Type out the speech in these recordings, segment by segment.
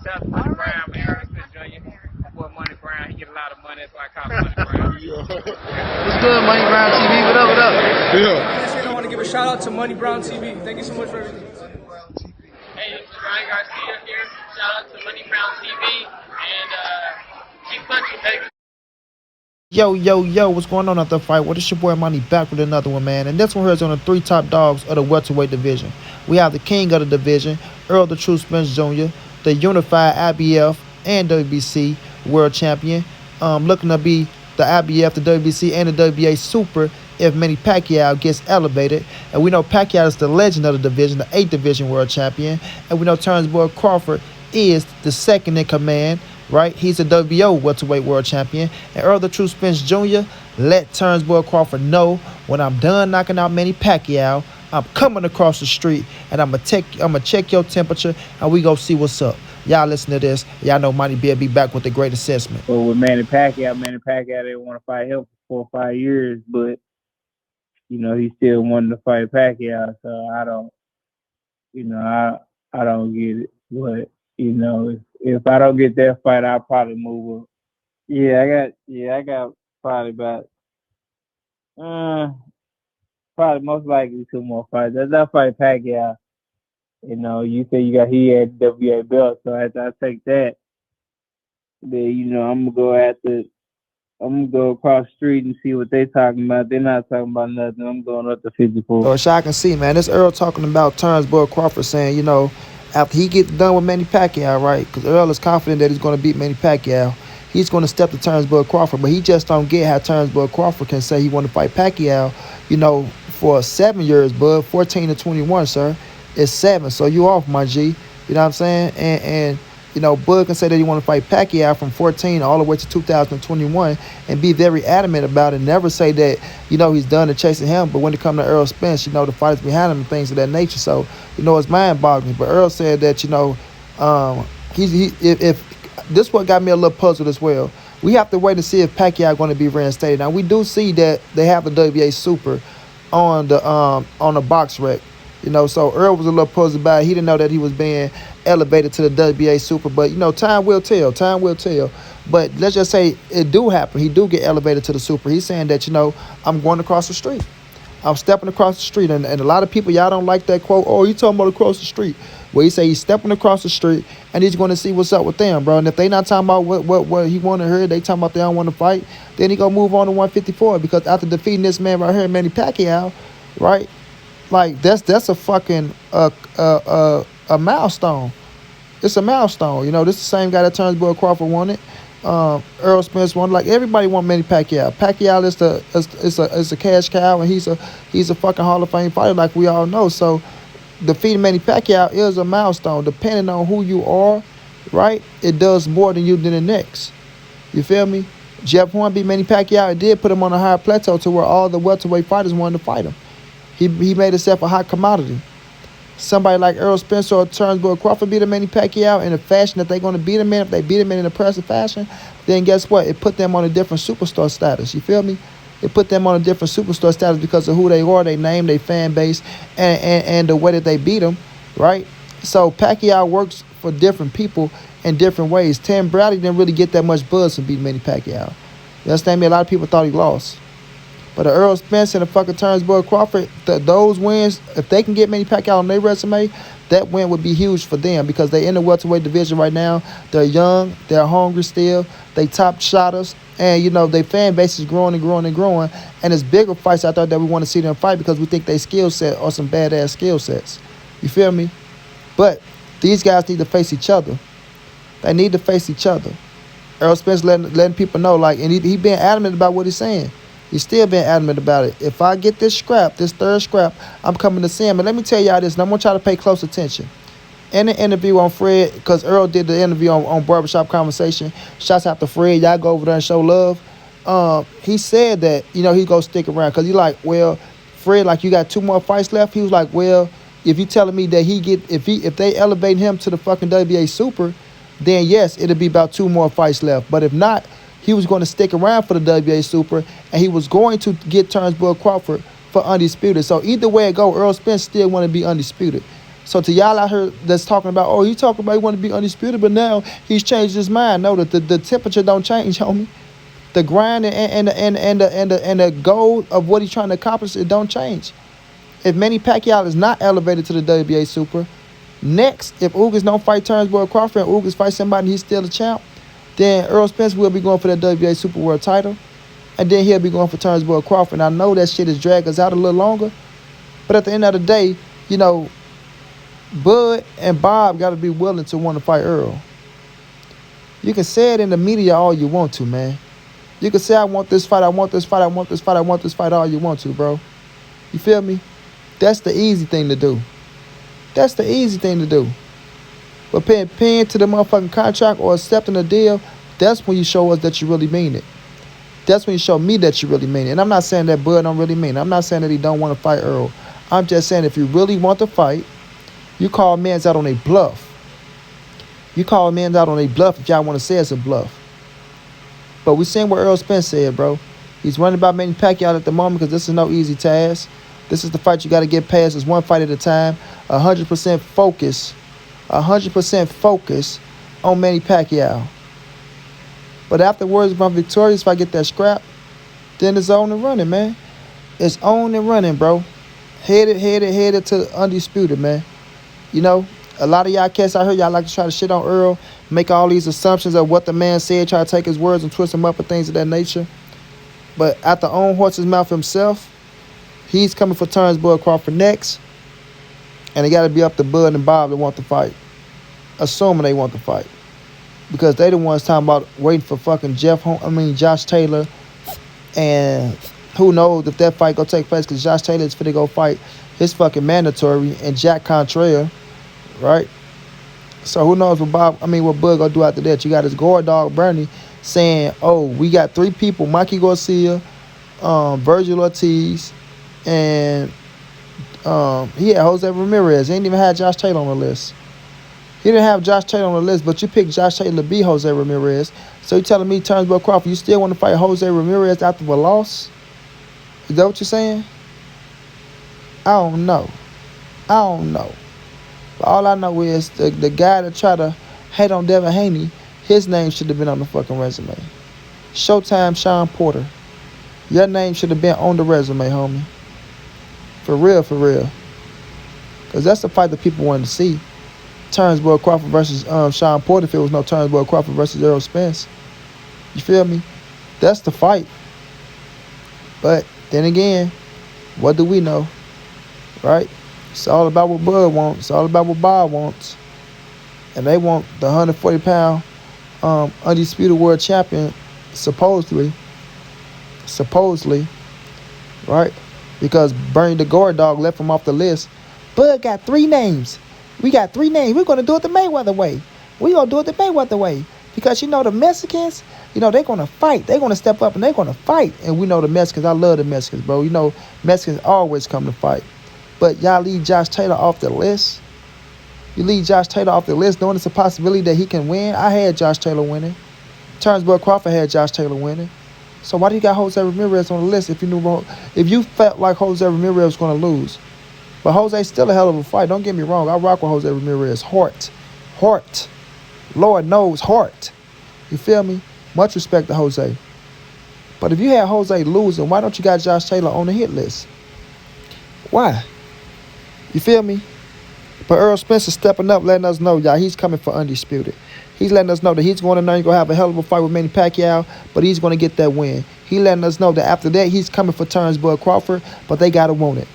Shout out to Money Brown, man. Errol Spence Jr. My boy Money Brown, he get a lot of money, that's why I call him Money Brown. What's good, Money Brown TV? What up, what up? Yeah. I want to give a shout out to Money Brown TV. Thank you so much for everything. Hey, this is Ryan Garcia here. Shout out to Money Brown TV, and keep punching, baby. Yo, what's going on after the fight? Well, it's your boy Money back with another one, man. And this one here is on the three top dogs of the welterweight division. We have the king of the division, Errol the True Spence Jr., the unified IBF and WBC world champion, looking to be the IBF, the WBC, and the WBA super if Manny Pacquiao gets elevated. And we know Pacquiao is the legend of the division, the 8th division world champion. And we know Terence Crawford is the second in command, right? He's a WBO welterweight world champion. And Errol the True Spence Jr. let Terence Crawford know, when I'm done knocking out Manny Pacquiao, I'm coming across the street and I'm gonna check your temperature and we go see what's up. Y'all listen to this. Y'all know Money Bear be back with a great assessment. Well, with Manny Pacquiao didn't want to fight him for 4 or 5 years, but he still wanted to fight Pacquiao. So I don't get it. But if I don't get that fight, I'll probably move up. I got probably about probably most likely 2 more fights. As I fight Pacquiao, you say he had WBA belt, so after I take that, then I'm gonna go across the street and see what they talking about. They're not talking about nothing. I'm going up to 54. So as y'all can see, man, this Errol talking about Terence Crawford saying, after he gets done with Manny Pacquiao, right? Because Errol is confident that he's going to beat Manny Pacquiao. He's going to step to Terence Crawford, but he just don't get how Terence Crawford can say he want to fight Pacquiao, for 7 years, bud. 14 to 21, sir. It's 7, so you off, my G. You know what I'm saying? And Bud can say that he want to fight Pacquiao from 14 all the way to 2021 and be very adamant about it. Never say that, he's done to chasing him. But when it comes to Errol Spence, the fighters behind him and things of that nature. So, it's mind-boggling. But Errol said that, if this what got me a little puzzled as well. We have to wait to see if Pacquiao going to be reinstated. Now, we do see that they have the WBA super on the box rec. So Errol was a little puzzled about it. He didn't know that he was being elevated to the WBA super. But, time will tell. Time will tell. But let's just say it do happen. He do get elevated to the super. He's saying that, I'm going across the street. I'm stepping across the street. And a lot of people, y'all don't like that quote. Oh, you talking about across the street. Well, he say he's stepping across the street and he's going to see what's up with them, bro. And if they not talking about what he want to hear, they talking about they don't want to fight, then he going to move on to 154. Because after defeating this man right here, Manny Pacquiao, right? Like, that's a fucking a milestone. It's a milestone. This is the same guy that Terence Crawford wanted. Errol Spence wanted. Like, everybody want Manny Pacquiao. Pacquiao is a cash cow, and he's a fucking Hall of Fame fighter, like we all know. So defeating Manny Pacquiao is a milestone. Depending on who you are, right? It does more than you than the next. You feel me? Jeff Horn beat Manny Pacquiao. It did put him on a higher plateau to where all the welterweight fighters wanted to fight him. He made himself a hot commodity. Somebody like Errol Spence or Terence Crawford beat Manny Pacquiao in a fashion that they're going to beat him in. If they beat him in an impressive fashion, then guess what? It put them on a different superstar status. You feel me? It put them on a different superstar status because of who they are, their name, their fan base, and the way that they beat them, right? So Pacquiao works for different people in different ways. Tim Bradley didn't really get that much buzz from beating Manny Pacquiao. You understand me? A lot of people thought he lost. But the Errol Spence and the fucking Terence Crawford, those wins, if they can get Manny Pacquiao on their resume, that win would be huge for them because they're in the welterweight division right now. They're young, they're hungry still, they top shotters, and their fan base is growing and growing and growing. And it's bigger fights out there that we want to see them fight because we think their skill set are some badass skill sets. You feel me? But these guys need to face each other. They need to face each other. Errol Spence letting people know, like, and he being adamant about what he's saying. He's still been adamant about it. If I get this third scrap, I'm coming to see him. And let me tell y'all this, and I'm going to try to pay close attention. In the interview on Fred, because Errol did the interview on Barbershop Conversation, shouts out to Fred, y'all go over there and show love. He said that, he's going to stick around. Because he like, well, Fred, like, you got 2 more fights left? He was like, well, if you telling me that if they elevate him to the fucking WBA Super, then yes, it'll be about 2 more fights left. But if not, he was going to stick around for the WBA Super, and he was going to get Terence Crawford for undisputed. So either way it go, Errol Spence still want to be undisputed. So to y'all out here that's talking about, oh, he talking about he want to be undisputed, but now he's changed his mind. No, the temperature don't change, homie. The grind and the goal of what he's trying to accomplish, it don't change. If Manny Pacquiao is not elevated to the WBA Super, next, if Ugas don't fight Terence Crawford and Ugas fight somebody and he's still a champ, then Errol Spence will be going for that WBA Super World title. And then he'll be going for Terence Crawford. And I know that shit has dragged us out a little longer. But at the end of the day, you know, Bud and Bob got to be willing to want to fight Errol. You can say it in the media all you want to, man. You can say, I want this fight, I want this fight, I want this fight, I want this fight all you want to, bro. You feel me? That's the easy thing to do. That's the easy thing to do. But paying to the motherfucking contract or accepting a deal, that's when you show us that you really mean it. That's when you show me that you really mean it. And I'm not saying that Bud don't really mean it. I'm not saying that he don't want to fight Errol. I'm just saying if you really want to fight, you call men's out on a bluff. You call men's out on a bluff if y'all want to say it's a bluff. But we seen what Errol Spence said, bro. He's running about Manny Pacquiao at the moment because this is no easy task. This is the fight you got to get past. It's one fight at a time. 100% focus. 100% focus on Manny Pacquiao. But afterwards, if I'm victorious, if I get that scrap, then it's on and running, man. It's on and running, bro. Headed to undisputed, man. You know, a lot of y'all cats out here, y'all like to try to shit on Errol, make all these assumptions of what the man said, try to take his words and twist them up and things of that nature. But at the own horse's mouth himself, he's coming for Terence Crawford next. And it got to be up to Bud and Bob that want to fight. Assuming they want to fight. Because they the ones talking about waiting for fucking Josh Taylor. And who knows if that fight gonna take place, because Josh Taylor is finna go fight his fucking mandatory and Jack Contrail, right? So who knows what Bud gonna do after that. You got his guard dog Bernie saying, oh, we got 3 people, Mikey Garcia, Virgil Ortiz, and he had Jose Ramirez. He ain't even had Josh Taylor on the list. He didn't have Josh Taylor on the list, but you picked Josh Taylor to be Jose Ramirez. So you telling me, Terence Crawford, you still want to fight Jose Ramirez after a loss? Is that what you're saying? I don't know. But all I know is the guy that tried to hate on Devin Haney, his name should have been on the fucking resume. Showtime Sean Porter. Your name should have been on the resume, homie. For real. Because that's the fight that people wanted to see. Terence Crawford versus Sean Porter if it was no Terence Crawford versus Errol Spence. You feel me? That's the fight. But then again, what do we know? Right? It's all about what Bud wants. It's all about what Bob wants. And they want the 140-pound undisputed world champion, supposedly, right? Because Bernie the guard dog left him off the list. Bud got 3 names. We got 3 names. We're going to do it the Mayweather way. Because, you know, the Mexicans, you know, they're going to fight. They're going to step up and they're going to fight. And we know the Mexicans. I love the Mexicans, bro. You know, Mexicans always come to fight. But y'all leave Josh Taylor off the list. You leave Josh Taylor off the list knowing it's a possibility that he can win. I had Josh Taylor winning. Terence Crawford had Josh Taylor winning. So why do you got Jose Ramirez on the list if you felt like Jose Ramirez was going to lose? But Jose's still a hell of a fight. Don't get me wrong. I rock with Jose Ramirez. Heart. Lord knows heart. You feel me? Much respect to Jose. But if you had Jose losing, why don't you got Josh Taylor on the hit list? Why? You feel me? But Errol Spence is stepping up, letting us know, y'all, he's coming for undisputed. He's letting us know that he's going in there and going to have a hell of a fight with Manny Pacquiao, but he's going to get that win. He letting us know that after that, he's coming for Terence Crawford, but they got to want it.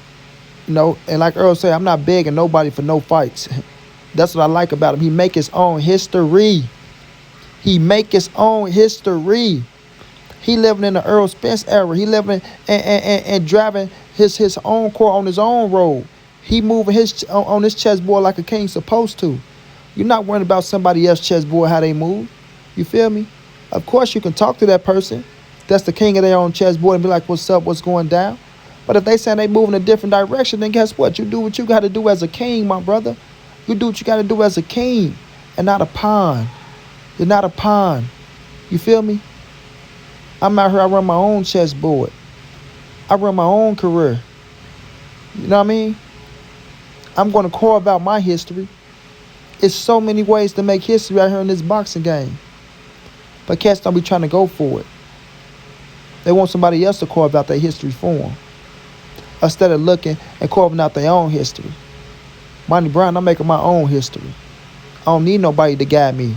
You know, and like Errol said, I'm not begging nobody for no fights. That's what I like about him. He make his own history. He living in the Errol Spence era. He living and driving his own car on his own road. He moving on his chessboard like a king supposed to. You're not worrying about somebody else's chessboard, how they move. You feel me? Of course, you can talk to that person that's the king of their own chessboard and be like, what's up, what's going down? But if they saying they move in a different direction, then guess what? You do what you got to do as a king, my brother. You do what you got to do as a king and not a pawn. You're not a pawn. You feel me? I'm out here, I run my own chessboard. I run my own career. You know what I mean? I'm going to carve out my history. It's so many ways to make history out here in this boxing game. But cats don't be trying to go for it. They want somebody else to carve out their history for them, instead of looking and carving out their own history. Monty Brown, I'm making my own history. I don't need nobody to guide me.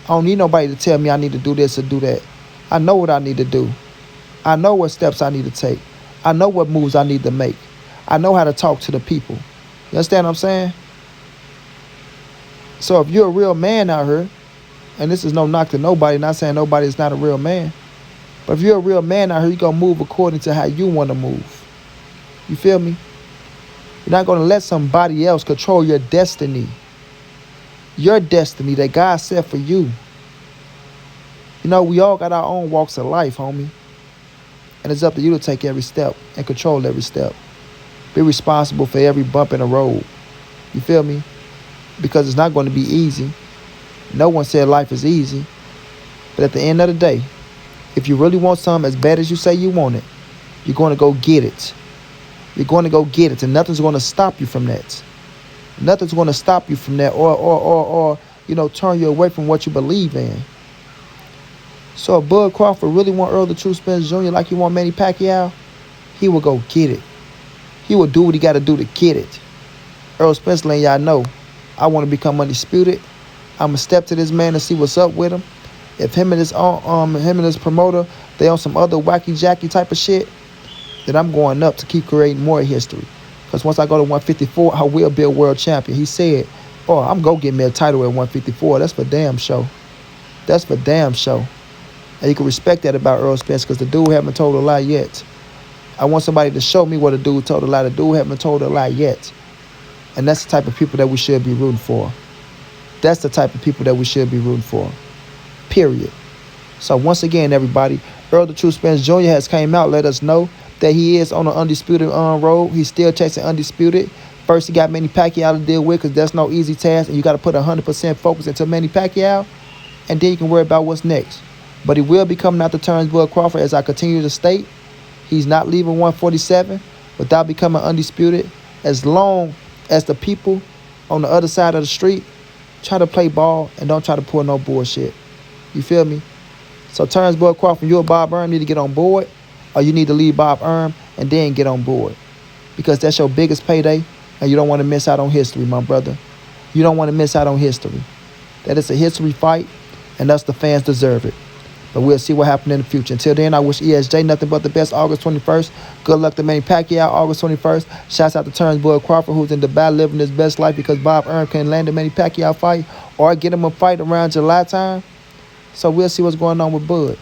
I don't need nobody to tell me I need to do this or do that. I know what I need to do. I know what steps I need to take. I know what moves I need to make. I know how to talk to the people. You understand what I'm saying? So if you're a real man out here, and this is no knock to nobody, not saying nobody is not a real man, but if you're a real man out here, you're going to move according to how you want to move. You feel me? You're not going to let somebody else control your destiny. Your destiny that God set for you. You know, we all got our own walks of life, homie. And it's up to you to take every step and control every step. Be responsible for every bump in the road. You feel me? Because it's not going to be easy. No one said life is easy. But at the end of the day, if you really want something as bad as you say you want it, you're going to go get it. You're going to go get it, and nothing's going to stop you from that. Nothing's going to stop you from that or turn you away from what you believe in. So if Bud Crawford really want Errol the True Spence Jr. like he want Manny Pacquiao, he will go get it. He will do what he got to do to get it. Errol Spence letting y'all know, I want to become undisputed. I'm going to step to this man and see what's up with him. If him and his promoter, they on some other wacky jacky type of shit, then I'm going up to keep creating more history. Because once I go to 154, I will be a world champion. He said, I'm going to get me a title at 154. That's for damn show. That's for damn show. And you can respect that about Errol Spence because the dude haven't told a lie yet. I want somebody to show me what a dude told a lie. The dude haven't told a lie yet. And that's the type of people that we should be rooting for. That's the type of people that we should be rooting for. Period. So once again, everybody, Errol the True Spence Jr. has came out, let us know that he is on an undisputed road. He's still chasing undisputed. First, he got Manny Pacquiao to deal with because that's no easy task. And you got to put 100% focus into Manny Pacquiao. And then you can worry about what's next. But he will be coming out to Terence Bud Crawford, as I continue to state. He's not leaving 147 without becoming undisputed, as long as the people on the other side of the street try to play ball and don't try to pull no bullshit. You feel me? So Terence Bud Crawford, you and Bob Erm need to get on board, or you need to leave Bob Erm and then get on board. Because that's your biggest payday, and you don't want to miss out on history, my brother. You don't want to miss out on history. That is a history fight, and us, the fans, deserve it. But we'll see what happens in the future. Until then, I wish ESJ nothing but the best August 21st. Good luck to Manny Pacquiao August 21st. Shouts out to Terence Bud Crawford, who's in Dubai living his best life because Bob Erm can land a Manny Pacquiao fight or get him a fight around July time. So we'll see what's going on with Bud.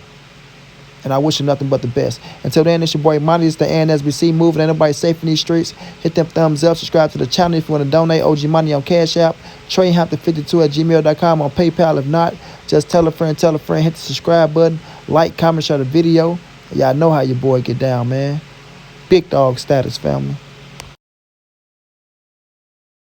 And I wish you nothing but the best. Until then, it's your boy Monty. It's the NSBC moving. Ain't nobody safe in these streets. Hit them thumbs up. Subscribe to the channel if you want to donate. OG Money on Cash App. TreyHampton52@gmail.com on PayPal. If not, just tell a friend. Hit the subscribe button. Like, comment, share the video. Y'all know how your boy get down, man. Big dog status, family.